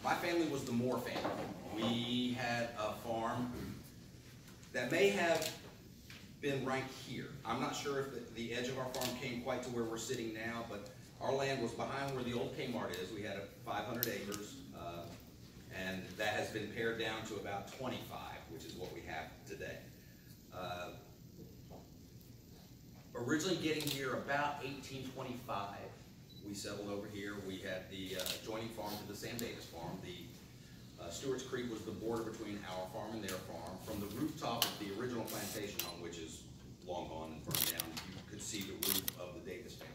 My family was the Moore family. We had a farm that may have been right here. I'm not sure if the edge of our farm came quite to where we're sitting now, but our land was behind where the old Kmart is. We had 500 acres, and that has been pared down to about 25, which is what we have today. Originally getting here about 1825, we settled over here. We had the adjoining farm to the Sam Davis farm. The Stewart's Creek was the border between our farm and their farm. From the rooftop of the original plantation home, which is long gone and burned down, you could see the roof of the Davis family.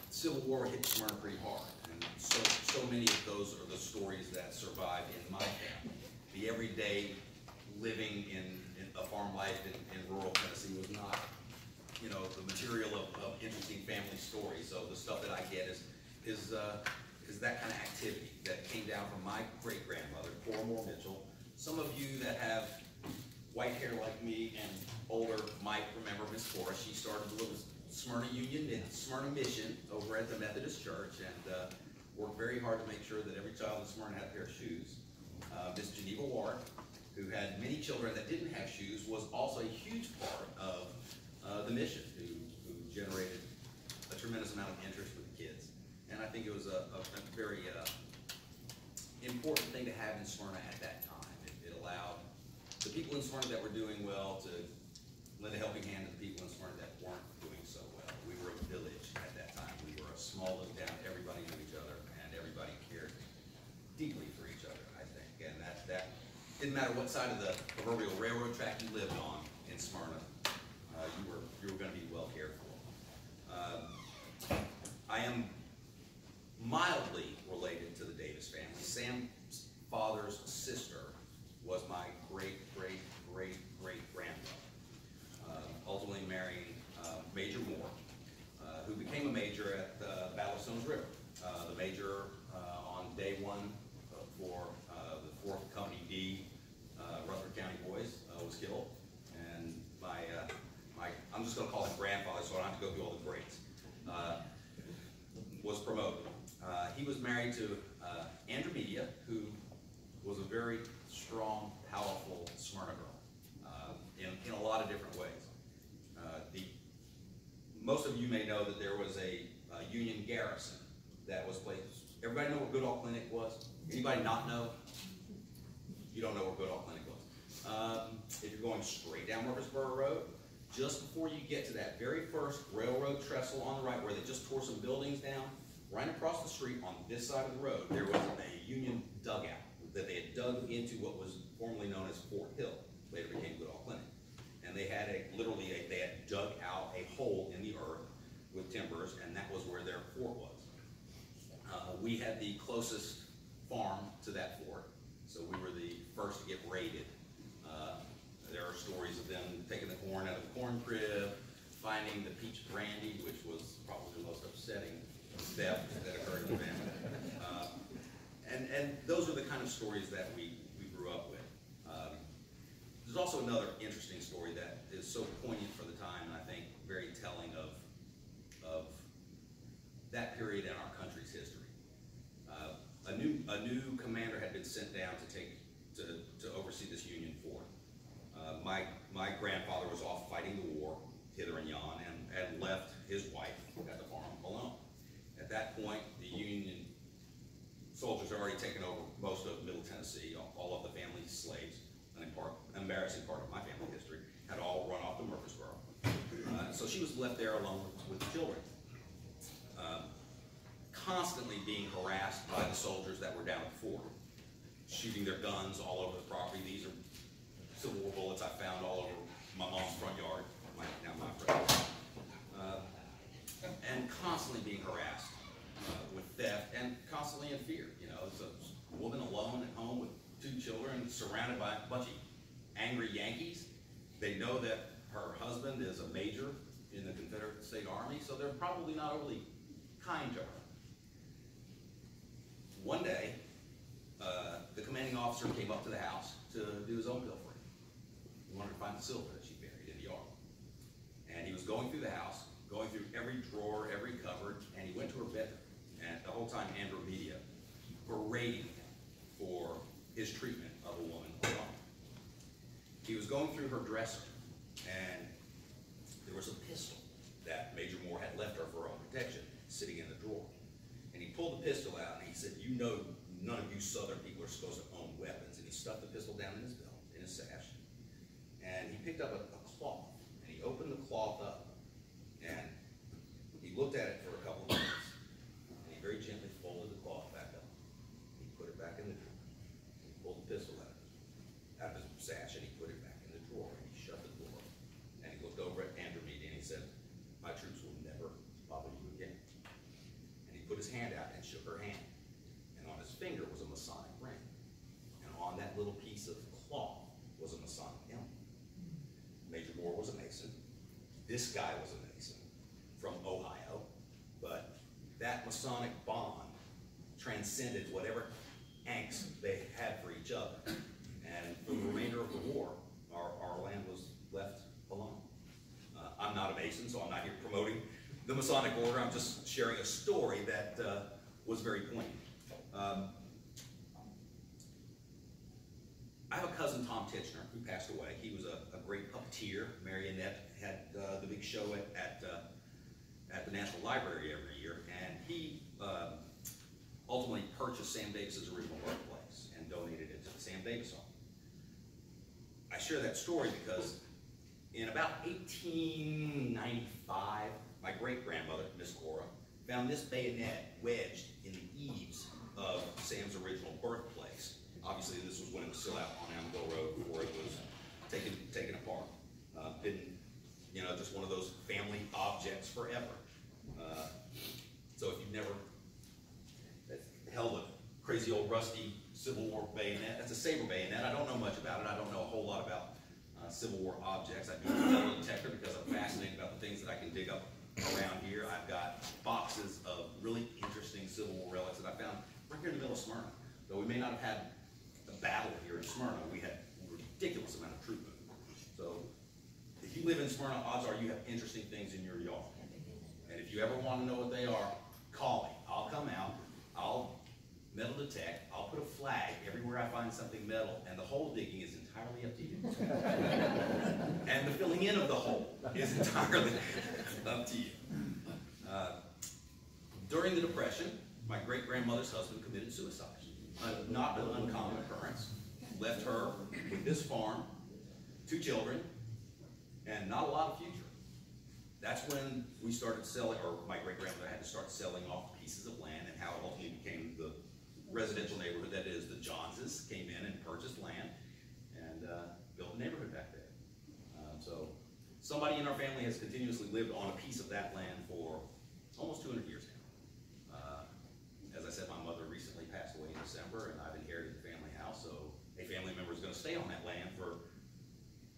Civil War hit Smyrna pretty hard, and so many of those are the stories that survive in my family. The everyday living in a farm life in rural Tennessee was not, you know, the material of interesting family stories. So the stuff that I get is that kind of activity that came down from my great-grandmother, Cora Moore Mitchell. Some of you that have white hair like me and older might remember Miss Cora. She started the little Smyrna Smyrna Mission over at the Methodist Church, and worked very hard to make sure that every child in Smyrna had a pair of shoes. Miss Geneva Ward, who had many children that didn't have shoes, was also a huge part of the mission, who generated a tremendous amount of interest with the kids. And I think it was a very important thing to have in Smyrna at that time. It allowed the people in Smyrna that were doing well to lend a helping hand to the people in Smyrna that weren't doing so well. We were a village at that time. We were a small little town. Everybody knew each other, and everybody cared deeply for each other, I think. And that didn't matter what side of the proverbial railroad track you lived on in Smyrna, you were going to be well cared for. I am mildly related to the Davis family. Sam's father's sister was my great-great-great-great-grandmother, ultimately marrying Major Moore, who became a major at the Battle of Stones River. The major on day one for the 4th Company D Rutherford County Boys was killed, and I'm just going to call him grandfather so I don't have to go through all the grades, was promoted. He was married to Andromedia, who was a very strong, powerful Smyrna girl in a lot of different ways. Most of you may know that there was a Union garrison that was placed. Everybody know where Goodall Clinic was? Anybody not know? You don't know where Goodall Clinic was. If you're going straight down Murfreesboro Road, just before you get to that very first railroad trestle on the right, where they just tore some buildings down, right across the street on this side of the road, there was a Union dugout that they had dug into what was formerly known as Fort Hill, later became Goodall Clinic. And they had they had dug out a hole in the earth with timbers, and that was where their fort was. We had the closest farm to that fort, so we were the first to get raided. There are stories of them taking the corn out of the corn crib, finding the peach brandy, which was probably the most upsetting theft that occurred in the family. And those are the kind of stories that we grew up with. There's also another interesting story that is so poignant for the time, and I think very telling of that period in our country's history. A new commander had been sent down to oversee this Union fort. My grandfather was off fighting the war hither and yon, and left his wife at the farm alone. At that point, the Union soldiers had already taken over most of Middle Tennessee. All of the family's slaves, an embarrassing part of my family history, had all run off to Murfreesboro. So she was left there alone with the children, constantly being harassed by the soldiers that were down at the fort, shooting their guns all over the property. These are Civil War bullets I found all over my mom's front yard, now my front yard, and constantly being harassed with theft and constantly in fear. You know, it's a woman alone at home with 2 children, surrounded by a bunch of angry Yankees. They know that her husband is a major in the Confederate State Army, so they're probably not overly kind to her. One day, the commanding officer came up to the house to do his own pilfering. He wanted to find the silver that she buried in the yard. And he was going through the house, going through every drawer, every cupboard, and he went to her bedroom. And whole time Andromedia berating him for his treatment of a woman alone. He was going through her dresser, and there was a pistol that Major Moore had left her for her own protection, sitting in the drawer. And he pulled the pistol out, and he said, "You know, none of you Southern people are supposed to own weapons." And he stuffed the pistol down in his belt, in his sash. And he picked up a cloth, and he opened the cloth up, and he looked at it for a couple of minutes, and he very gently folded the cloth back up. He put it back in the drawer. He pulled the pistol out of his sash, and he put it back in the drawer, and he shut the door. And he looked over at Andromedia, and he said, "My troops will never bother you again." And he put his hand out and shook her hand. And on his finger was a Masonic ring. And on that little piece of cloth was a Masonic emblem. Major Moore was a Mason. This guy was a Mason from Ohio. But that Masonic bond transcended whatever angst they had for each other. And for the remainder of the war, our land was left alone. I'm not a Mason, so I'm not here promoting the Masonic Order. I'm just sharing a story that was very poignant. I have a cousin, Tom Titchener, who passed away. He was a great puppeteer. Marionette had the big show at the National Library every year, and he ultimately purchased Sam Davis's original birthplace and donated it to the Sam Davis Home. I share that story because in about 1895, my great-grandmother, Miss Cora, found this bayonet wedged in the eaves of Sam's original birthplace. Obviously, this was when it was still out on Amabile Road before it was taken apart. Been, you know, just one of those family objects forever. So if you've never held a crazy old rusty Civil War bayonet, that's a saber bayonet. I don't know much about it. I don't know a whole lot about Civil War objects. I do a metal detector because I'm fascinated about the things that I can dig up around here. I've got boxes of really interesting Civil War relics that I found right here in the middle of Smyrna. Though we may not have had a battle here in Smyrna, we had a ridiculous amount of troop movement. So if you live in Smyrna, odds are you have interesting things in your yard. And if you ever want to know what they are, call me. I'll come out, I'll metal detect, I'll put a flag everywhere I find something metal, and the hole digging is entirely up to you. And the filling in of the hole is entirely up to you. During the Depression, my great-grandmother's husband committed suicide. Not an uncommon occurrence. Left her with this farm, 2 children, and not a lot of future. That's when we started selling, or my great-grandmother had to start selling off pieces of land, and how it ultimately became the residential neighborhood that is. The Joneses came in and purchased land and built a neighborhood back there. So somebody in our family has continuously lived on a piece of that land for almost 200 years now. As I said, my mother recently passed away in December, and I've inherited the family house, so a family member is going to stay on that land for,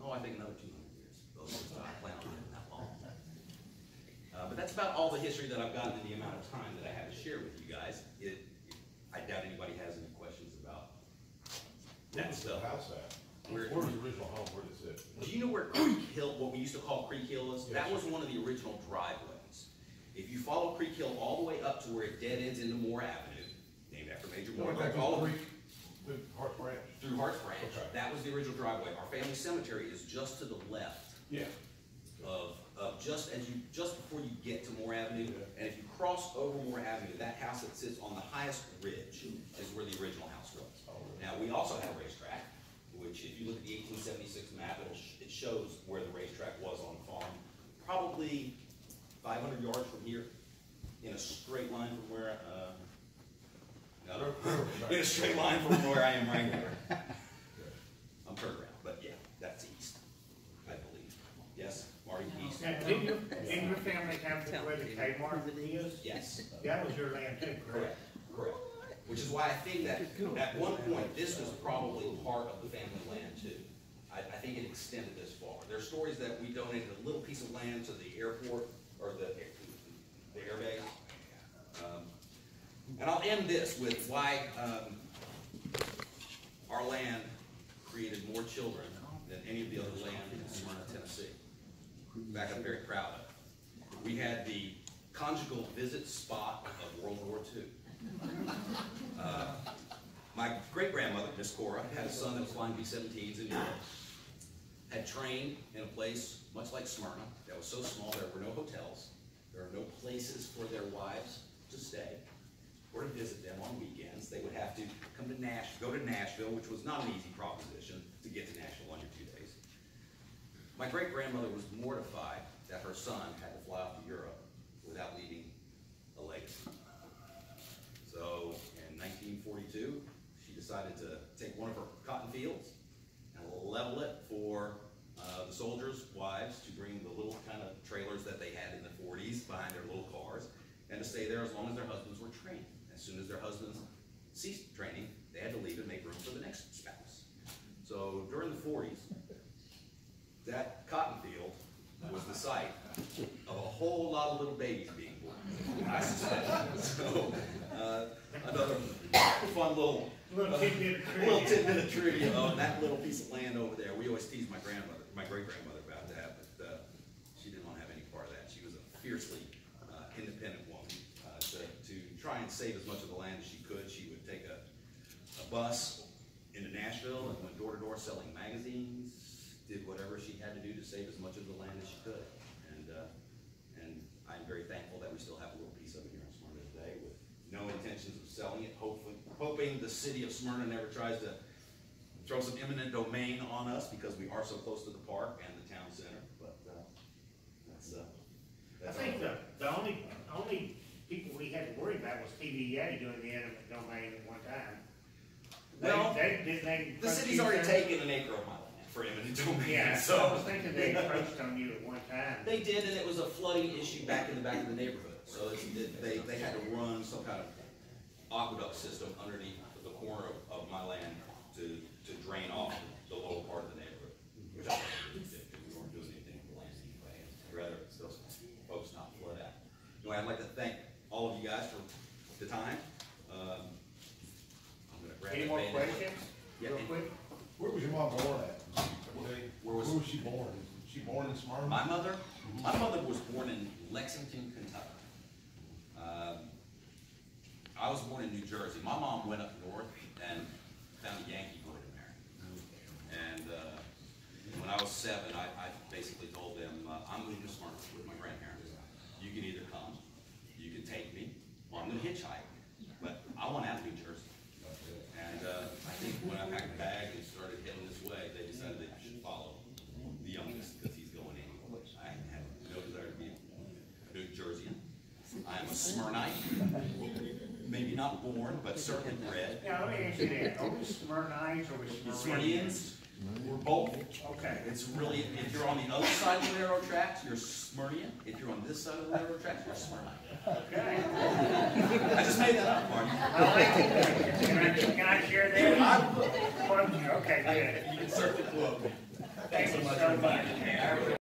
I think another 200 years. Those are not plan on living that long. But that's about all the history that I've gotten in the amount of time that I had to share with you guys. I doubt anybody has any questions about that stuff. House at? Where's the original home? Where does it? Do you know where Creek Hill, what we used to call Creek Hill is? Yes. That was one of the original driveways. If you follow Creek Hill all the way up to where it dead ends into Moore Avenue, named after Major Moore, in fact, all of Creek through Hart Branch. through Hart's Branch, Okay. that was the original driveway. Our family cemetery is just to the left Yeah. of just before you get to Moore Avenue. Yeah. And if you cross over Moore Avenue, that house that sits on the highest ridge is where the original house was. Oh, really? Now, we also had a racetrack, which if you look at the 1876 map, it shows where the racetrack was on the farm. Probably 500 yards from here, in a straight line from where, in a straight line from where I am right here. I'm turned around, but yeah, that's east, I believe. Yes, Marty, east? Now, didn't your family have where the Kmart is? Yes, That was your land too, correct, correct? correct. Which is why I think that at one point, this was probably part of the family land too. I think it extended this far. There are stories that we donated a little piece of land to the airport, or the airbase. And I'll end this with why our land created more children than any of the other land in Smyrna, Tennessee. In fact, I'm very proud of it. We had the conjugal visit spot of World War II. My great-grandmother, Miss Cora, had a son that was flying B-17s in Europe. Had trained in a place much like Smyrna that was so small there were no hotels, there were no places for their wives to stay or to visit them on weekends. They would have to come to go to Nashville, which was not an easy proposition to get to Nashville under 2 days. My great-grandmother was mortified that her son had to fly off to Europe without leaving a legacy. So in 1942, she decided to take one of her cotton fields and level it for the soldiers' wives to bring the little kind of trailers that they had in the 40s behind their little cars, and to stay there as long as their husbands were trained. As soon as their husbands ceased training, they had to leave and make room for the next spouse. So during the 40s, that cotton field was the site of a whole lot of little babies being born, I suspect. So another fun little tidbit of trivia on that little piece of land over there. We always tease my great-grandmother about that, but she didn't want to have any part of that. She was a fiercely independent woman. To try and save as much of the land as she could, she would take a bus into Nashville and went door to door selling magazines, did whatever she had to do to save as much of the land as she could. And I'm very thankful that we still have a little piece of it here in Smyrna today, with no intentions of selling it, hoping the city of Smyrna never tries to throw some eminent domain on us, because we are so close to the park and the town center. But that's I think the only people we had to worry about was TVA doing the eminent domain at one time. Well, the city's already taken an acre of my land for eminent domain. Yeah, so I was thinking they approached on you at one time. They did, and it was a flooding issue back in the back of the neighborhood. So they had to run some kind of aqueduct system underneath the corner of my land to drain off the lower part of the neighborhood, which I think we did, because we weren't doing anything with the land anyway. I'd rather those folks not flood out. Anyway, I'd like to thank all of you guys for the time. I'm going to grab Any more questions? Yeah. Real quick? Where was your mom born at? Where was she born? Was she born in Smyrna? my mother? My mother was born in Lexington, Kentucky. I was born in New Jersey. My mom went up north and found a Yankee boy to marry. And when I was 7, I basically told them, I'm moving to Smyrna with my grandparents. You can either come, you can take me, or I'm going to hitchhike. But I want out of New Jersey. And I think when I packed a bag and started heading this way, they decided they should follow the youngest, because he's going anywhere. I have no desire to be a New Jerseyan. I am a Smyrnite. Maybe not born, but certainly bred. Yeah, let me ask you that. Are we Smyrnites or we Smyrnians? We're both. Okay. It's really, if you're on the other side of the railroad tracks, you're Smyrnian. If you're on this side of the railroad tracks, you're Smyrnite. Okay. I just made that up, Marty. I like it. Can I share that? Okay, good. You can certainly quote me. Thank you so much.